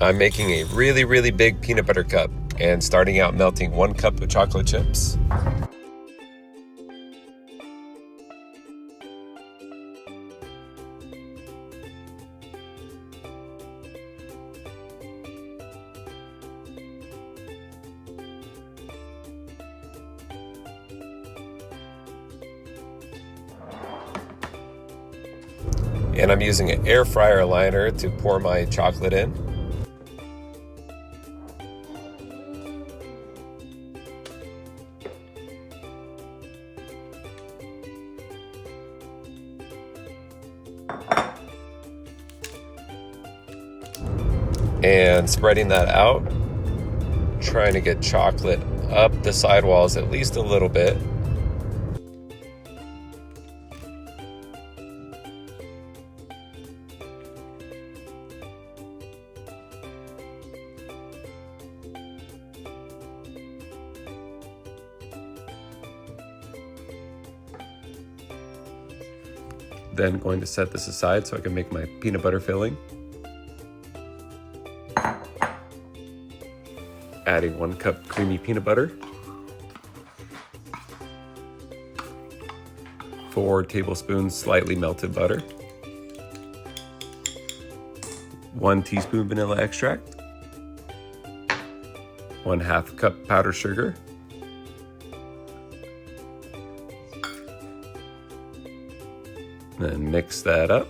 I'm making a really big peanut butter cup and starting out melting 1 cup of chocolate chips. And I'm using an air fryer liner to pour my chocolate in. And spreading that out, trying to get chocolate up the sidewalls at least a little bit. Then going to set this aside so I can make my peanut butter filling. Adding 1 cup creamy peanut butter, 4 tablespoons slightly melted butter, 1 teaspoon vanilla extract, 1/2 cup powdered sugar, then mix that up.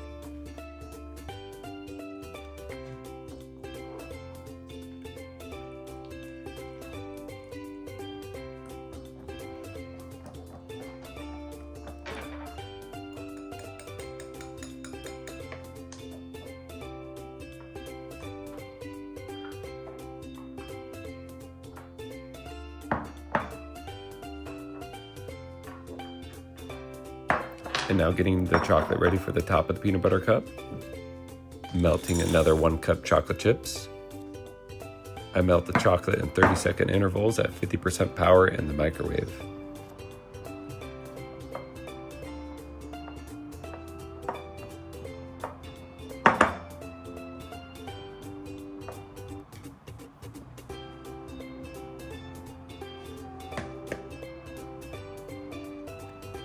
And now getting the chocolate ready for the top of the peanut butter cup. Melting another 1 cup chocolate chips. I melt the chocolate in 30-second intervals at 50% power in the microwave.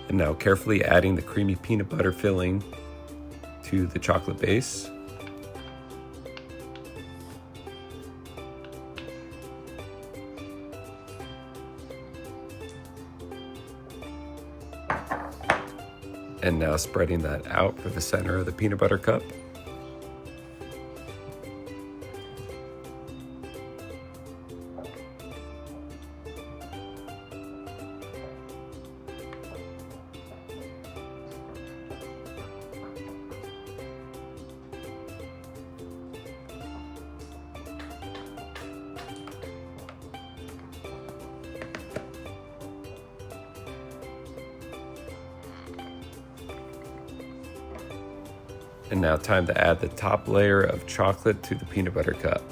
And now carefully adding the creamy peanut butter filling to the chocolate base. And now spreading that out for the center of the peanut butter cup. And now time to add the top layer of chocolate to the peanut butter cup.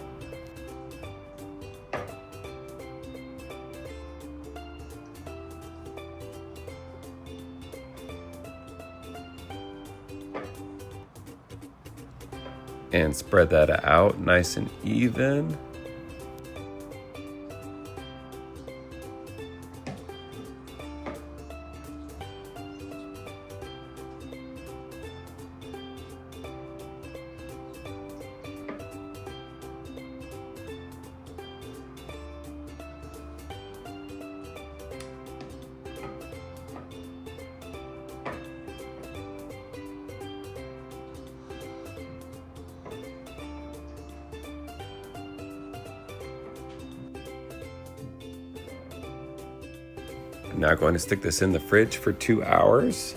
And spread that out nice and even. I'm now going to stick this in the fridge for 2 hours.